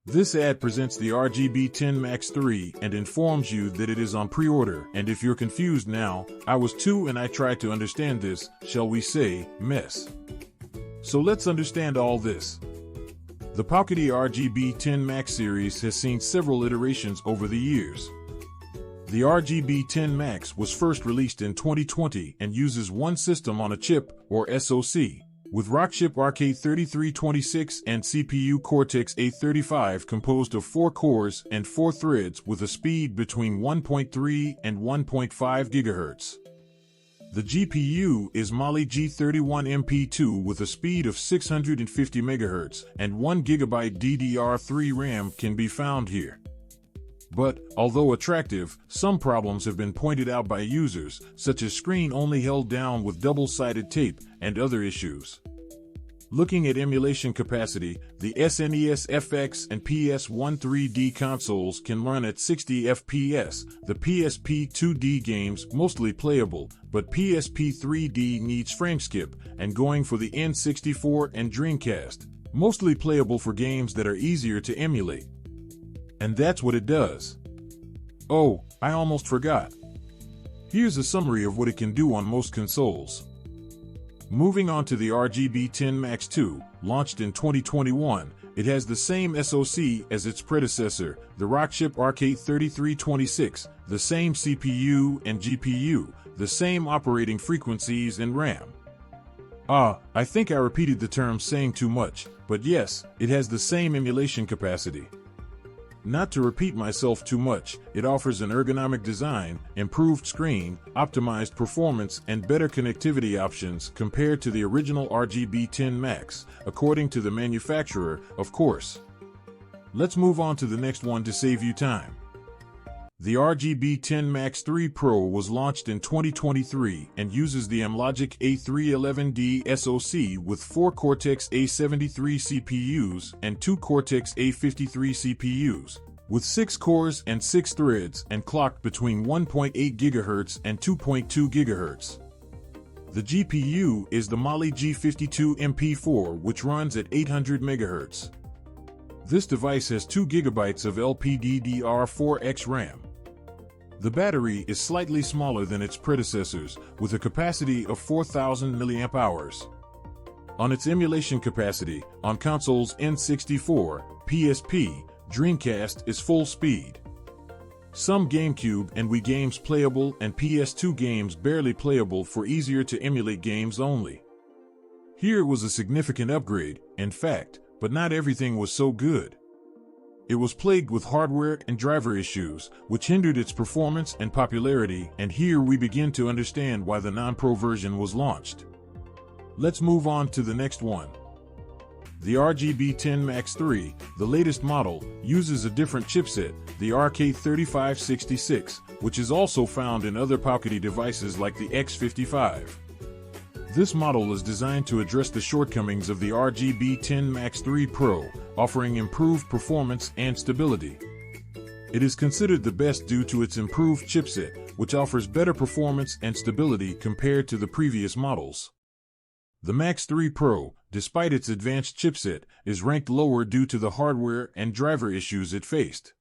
This ad presents the RGB10 MAX 3 and informs you that it is on pre-order, and if you're confused now, I was too and I tried to understand this, shall we say, mess. So let's understand all this. The Powkiddy RGB10 MAX series has seen several iterations over the years. The RGB10 MAX was first released in 2020 and uses one system on a chip, or SoC, with Rockchip RK3326 and CPU Cortex-A35 composed of 4 cores and 4 threads with a speed between 1.3 and 1.5 GHz. The GPU is Mali G31MP2 with a speed of 650 MHz and 1 GB DDR3 RAM can be found here. But, although attractive, some problems have been pointed out by users, such as screen only held down with double-sided tape and other issues. Looking at emulation capacity, the SNES FX and PS1 3D consoles can run at 60 FPS, the PSP 2D games mostly playable, but PSP 3D needs frameskip, and going for the N64 and Dreamcast, mostly playable for games that are easier to emulate. And that's what it does. Oh, I almost forgot. Here's a summary of what it can do on most consoles. Moving on to the RGB10 MAX 2, launched in 2021, it has the same SoC as its predecessor, the Rockchip RK3326, the same CPU and GPU, the same operating frequencies and RAM. I think I repeated the term saying too much, but yes, it has the same emulation capacity. Not to repeat myself too much, it offers an ergonomic design, improved screen, optimized performance, and better connectivity options compared to the original RGB10 MAX, according to the manufacturer, of course. Let's move on to the next one to save you time. The RGB10 MAX 3 Pro was launched in 2023 and uses the Amlogic A311D SoC with 4 Cortex-A73 CPUs and 2 Cortex-A53 CPUs, with 6 cores and 6 threads and clocked between 1.8 GHz and 2.2 GHz. The GPU is the Mali G52MP4, which runs at 800 MHz. This device has 2 GB of LPDDR4X RAM. The battery is slightly smaller than its predecessors, with a capacity of 4,000 mAh. On its emulation capacity, on consoles N64, PSP, Dreamcast is full speed. Some GameCube and Wii games playable and PS2 games barely playable for easier to emulate games only. Here was a significant upgrade, in fact, but not everything was so good. It was plagued with hardware and driver issues, which hindered its performance and popularity, and here we begin to understand why the non-pro version was launched. Let's move on to the next one. The RGB10 MAX 3, the latest model, uses a different chipset, the RK3566, which is also found in other Powkiddy devices like the X55. This model is designed to address the shortcomings of the RGB10 MAX 3 Pro, offering improved performance and stability. It is considered the best due to its improved chipset, which offers better performance and stability compared to the previous models. The MAX 3 Pro, despite its advanced chipset, is ranked lower due to the hardware and driver issues it faced.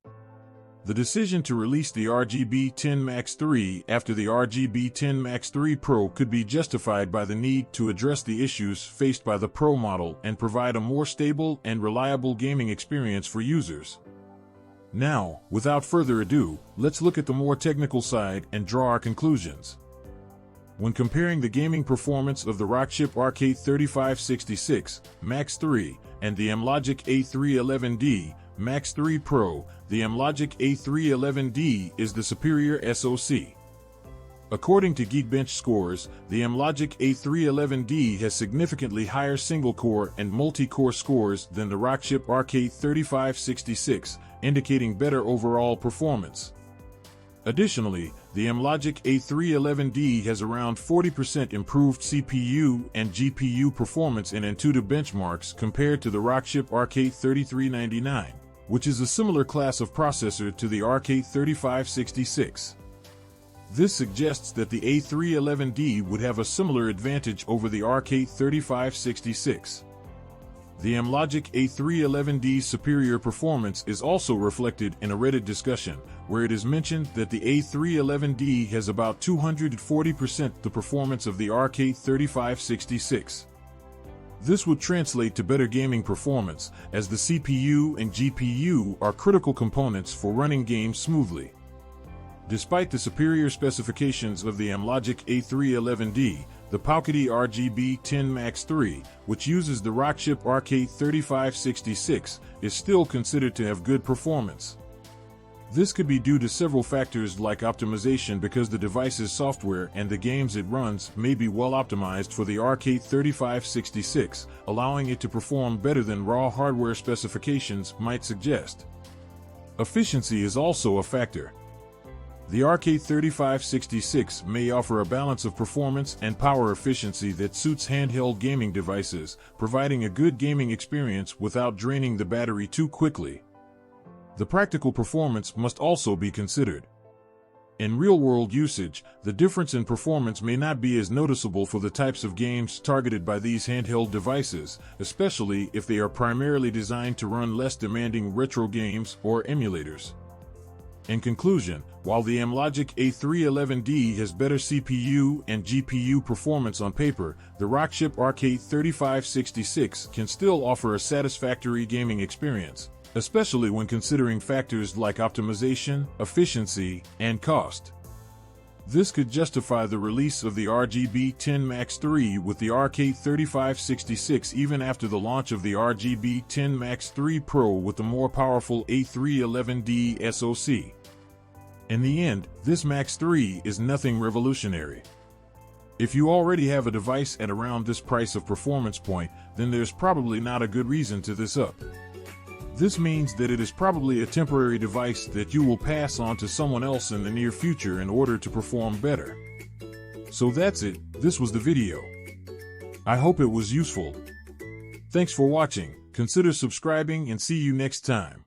The decision to release the RGB10 MAX 3 after the RGB10 MAX 3 Pro could be justified by the need to address the issues faced by the Pro model and provide a more stable and reliable gaming experience for users. Now, without further ado, let's look at the more technical side and draw our conclusions. When comparing the gaming performance of the Rockchip RK3566 MAX 3 and the Amlogic A311D MAX 3 Pro, the Amlogic A311D is the superior SoC. According to Geekbench scores, the Amlogic A311D has significantly higher single-core and multi-core scores than the Rockchip RK3566, indicating better overall performance. Additionally, the Amlogic A311D has around 40% improved CPU and GPU performance in Antutu benchmarks compared to the Rockchip RK3399, which is a similar class of processor to the RK3566. This suggests that the A311D would have a similar advantage over the RK3566. The Amlogic A311D's superior performance is also reflected in a Reddit discussion, where it is mentioned that the A311D has about 240% the performance of the RK3566. This would translate to better gaming performance, as the CPU and GPU are critical components for running games smoothly. Despite the superior specifications of the Amlogic A311D, the Powkiddy RGB10 MAX 3, which uses the Rockchip RK3566, is still considered to have good performance. This could be due to several factors like optimization, because the device's software and the games it runs may be well optimized for the RK3566, allowing it to perform better than raw hardware specifications might suggest. Efficiency is also a factor. The RK3566 may offer a balance of performance and power efficiency that suits handheld gaming devices, providing a good gaming experience without draining the battery too quickly. The practical performance must also be considered. In real-world usage, the difference in performance may not be as noticeable for the types of games targeted by these handheld devices, especially if they are primarily designed to run less demanding retro games or emulators. In conclusion, while the Amlogic A311D has better CPU and GPU performance on paper, the Rockchip RK3566 can still offer a satisfactory gaming experience, especially when considering factors like optimization, efficiency, and cost. This could justify the release of the RGB10 MAX 3 with the RK3566 even after the launch of the RGB10 MAX 3 Pro with the more powerful A311D SoC. In the end, this MAX 3 is nothing revolutionary. If you already have a device at around this price of performance point, then there's probably not a good reason to this up. This means that it is probably a temporary device that you will pass on to someone else in the near future in order to perform better. So that's it, this was the video. I hope it was useful. Thanks for watching, consider subscribing and see you next time.